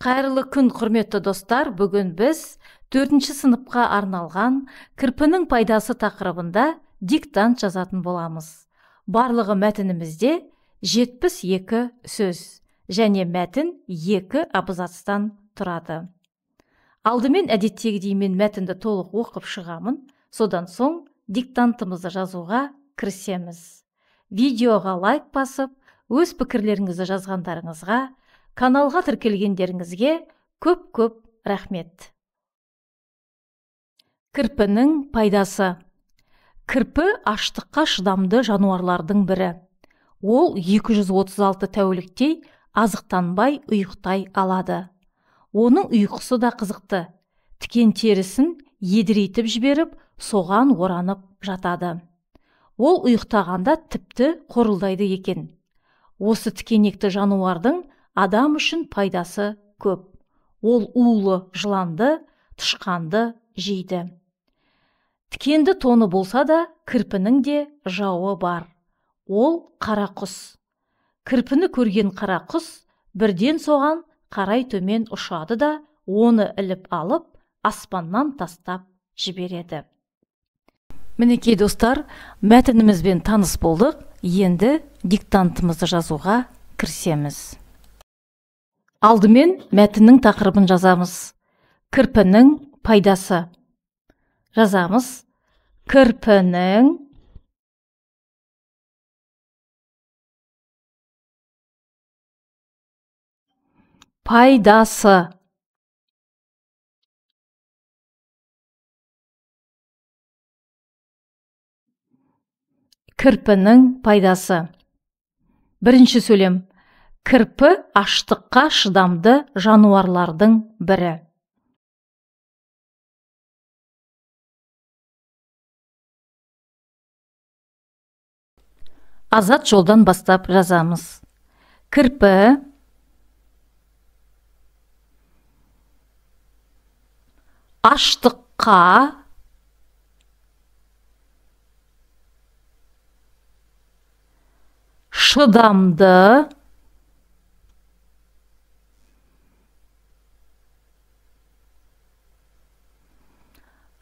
Қайырлы күн, құрметті достар. Бүгін біз 4-ші сыныпқа арналған кірпінің пайдасы тақырыбында диктант жазатын боламыз. Барлығы мәтінімізде 72 сөз және мәтін 2 абзацтан тұрады. Алдымен әдеттегідей мен мәтінді толық оқып шығамын, содан соң диктантымызды жазуға кірісеміз. Видеоға лайк басып, өз пікірлеріңізді жазғандарыңызға, каналға тіркелгендеріңізге көп рахмет. Кірпінің пайдасы. Кірпі аштыққа шыдамды жануарлардың бірі. Ол 236 тәуліктей азықтанбай ұйықтай алады. Оның ұйқысы да қызықты. Тікен терісін едірейтіп жіберіп, соған оранып жатады. Ол ұйықтағанда тіпті қорылдайды екен. Осы тікенекті жануардың адам үшін пайдасы көп. Ол улы жыланды, тышқанды жейді. Тікенді тоны болса да, кірпінің де жауы бар. Ол қара құс. Кірпіні көрген қара құс бірден соған қарай төмен ұшады да, оны іліп алып, аспаннан тастап жібереді. Мінекей достар, мәтінімізбен таныс болдық. Енді диктантымызды жазуға кірісеміз. Алдымен мәтіннің тақырыбын жазамыз. Кірпінің пайдасы. Жазамыз. Кірпінің пайдасы. Кірпінің пайдасы. Бірінші сөйлем. Кірпі аштыққа шыдамды жануарлардың бірі. Азат жолдан бастап жазамыз. Кірпі аштыққа шыдамды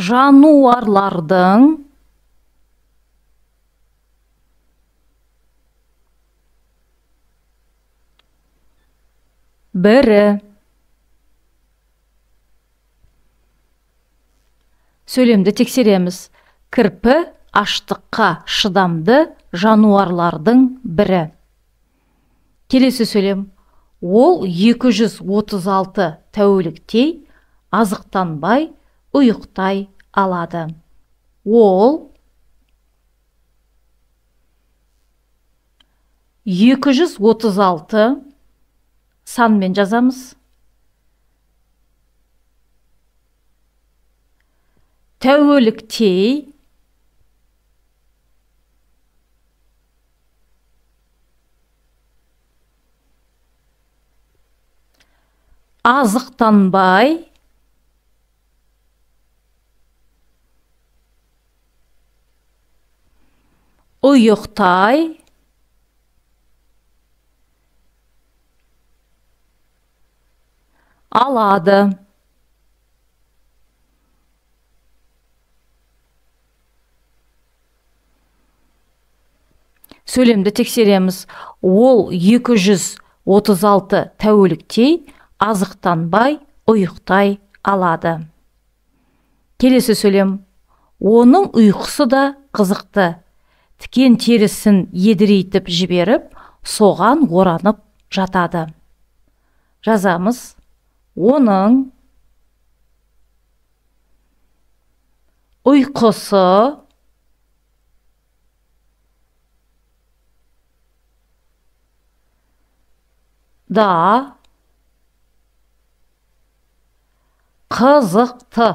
жануарлардың бірі. Сөйлемді тексереміз. Кірпі аштыққа шыдамды жануарлардың бірі. Келесі сөйлем. Ол 236 тәуліктей азықтанбай ұйықтай алады. Ол 236 санмен жазамыз. Тәуліктей азықтанбай ұйықтай алады. Сөйлемді тексереміз. Ол 236 тәуліктей азықтанбай ұйықтай алады. Келесі сөйлем. Оның ұйқысы да қызықты. Тікен терісін едірейтіп жіберіп, соған оранып жатады. Жазамыз. Оның ұйқысы да қызықты.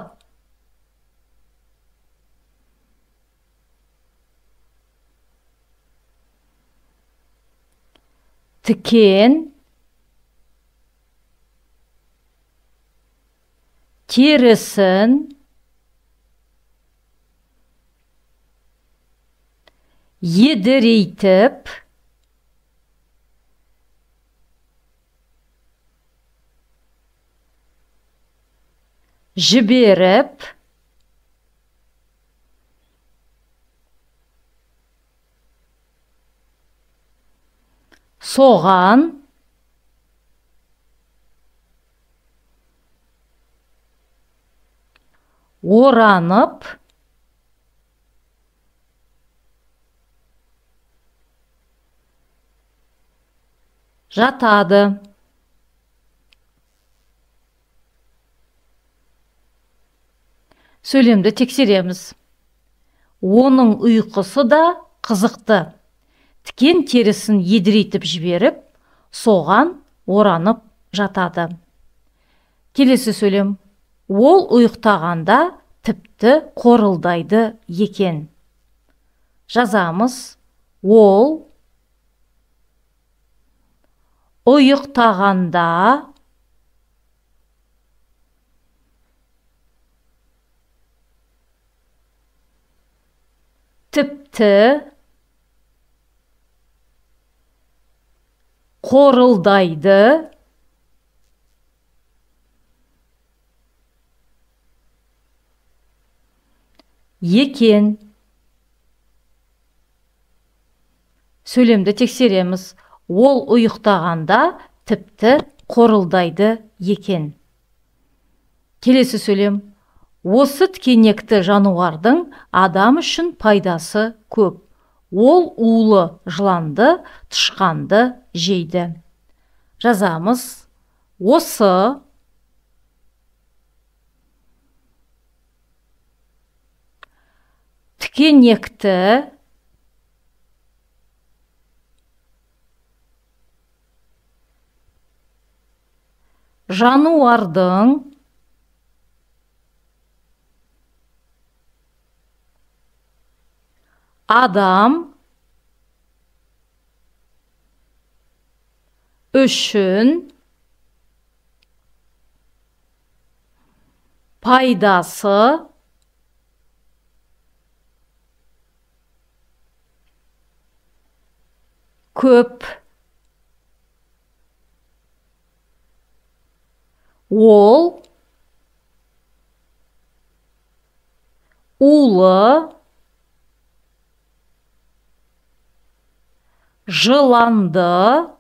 Тікен терісін едірейтіп жіберіп, соған, оранып, жатады. Сөйлемді тексереміз. Оның ұйқысы да қызықты. Тікен терісін едірейтіп жіберіп, соған оранып жатады. Келесі сөйлем. Ол ұйықтағанда тіпті қорылдайды екен. Жазамыз. Ол ұйықтағанда тіпті қорылдайды екен. Сөйлемді тексереміз. Ол ұйықтағанда тіпті қорылдайды екен. Келесі сөйлем. Осы тікенекті жануардың адам үшін пайдасы көп. Ол улы жыланды, тышқанды жейді. Жазамыз. Осы тікенекті жануардың адам үшін пайдасы көп. Ол улы жыланды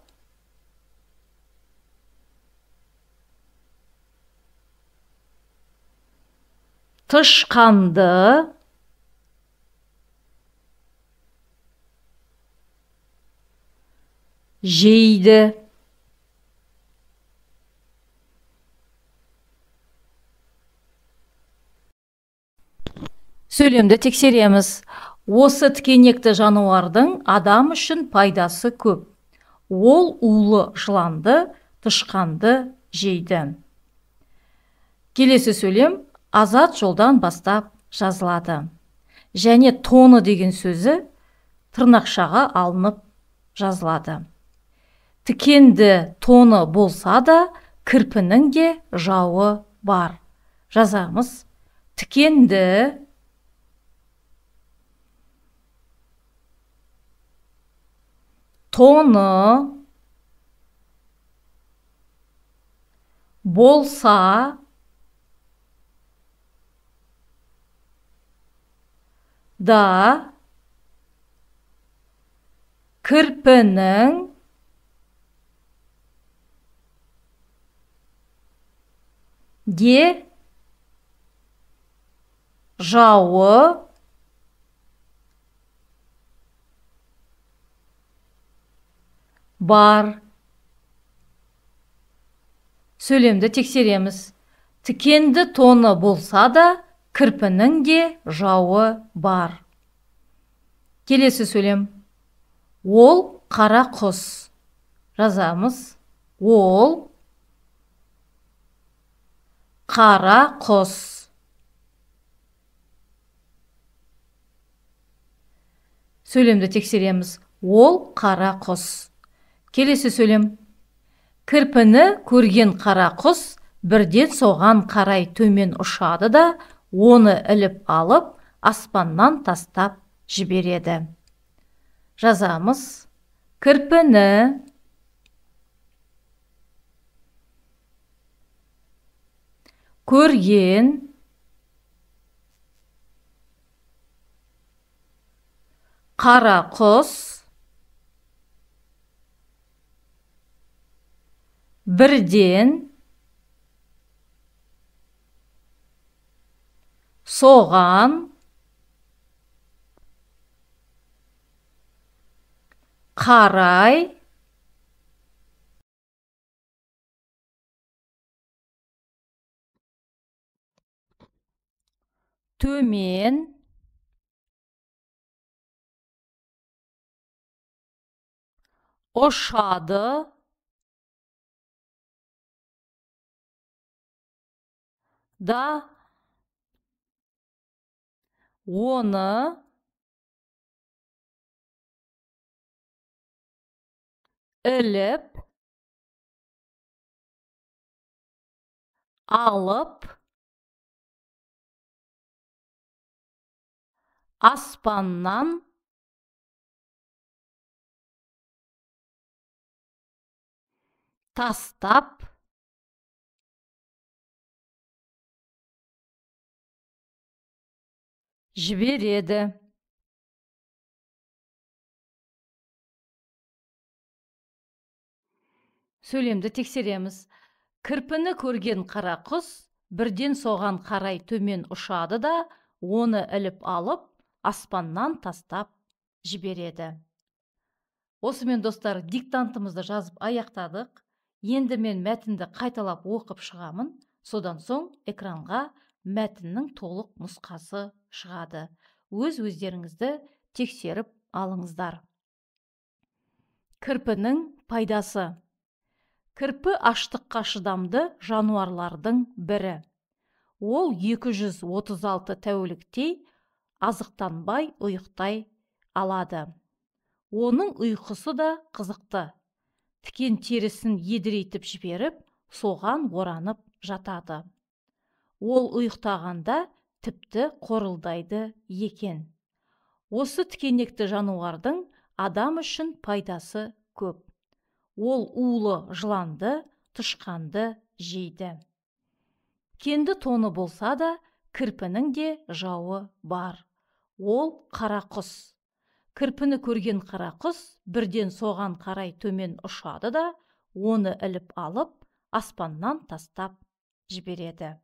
тышқанды жейді. Сөйлемді тексереміз. Осы тікенекті жануардың адам үшін пайдасы көп. Ол улы жыланды, тышқанды жейді. Келесі сөйлем азат жолдан бастап жазылады. Және тоны деген сөзі тырнақшаға алынып жазылады. Тікенді тоны болса да, кірпінің де жауы бар. Жазамыз. Тікенді тоны болса да, кірпінің де жауы бар. Сөйлемді тексереміз. Тікенді тоны болса да, кірпінің де жауы бар. Келесі сөйлем. Ол қара құс. Жазамыз. Ол қара құс. Сөйлемді тексереміз. Ол қара құс. Келесі сөйлем. Кірпіні көрген қара құс бірден соған қарай төмен ұшады да, оны іліп алып, аспаннан тастап жібереді. Жазамыз. Кірпіні көрген, қара құс, бірден, соған, қарай, төмен, ұшады, да, оны, іліп, алып, аспаннан, тастап, жібереді. Сөйлемді тексереміз. Кірпіні көрген қара құс бірден соған қарай төмен ұшады да, оны іліп алып, аспаннан тастап жібереді. Осымен достар, диктантымызды жазып аяқтадық. Енді мен мәтінді қайталап оқып шығамын. Содан соң экранға мәтіннің толық нұсқасы шығады. Өздеріңізді тексеріп алыңыздар. Кірпінің пайдасы. Кірпі аштыққа шыдамды жануарлардың бірі. Ол 236 тәуліктей азықтанбай ұйықтай алады. Оның ұйқысы да қызықты. Тікен терісін едірейтіп жіберіп, соған оранып жатады. Ол ұйықтағанда тіпті қорылдайды екен. Осы тікенекті жануардың адам үшін пайдасы көп. Ол улы жыланды, тышқанды жейді. Кенді тоны болса да, кірпінің де жауы бар. Ол қара құс. Кірпіні көрген қара құс бірден соған қарай төмен ұшады да, оны іліп алып, аспаннан тастап жібереді.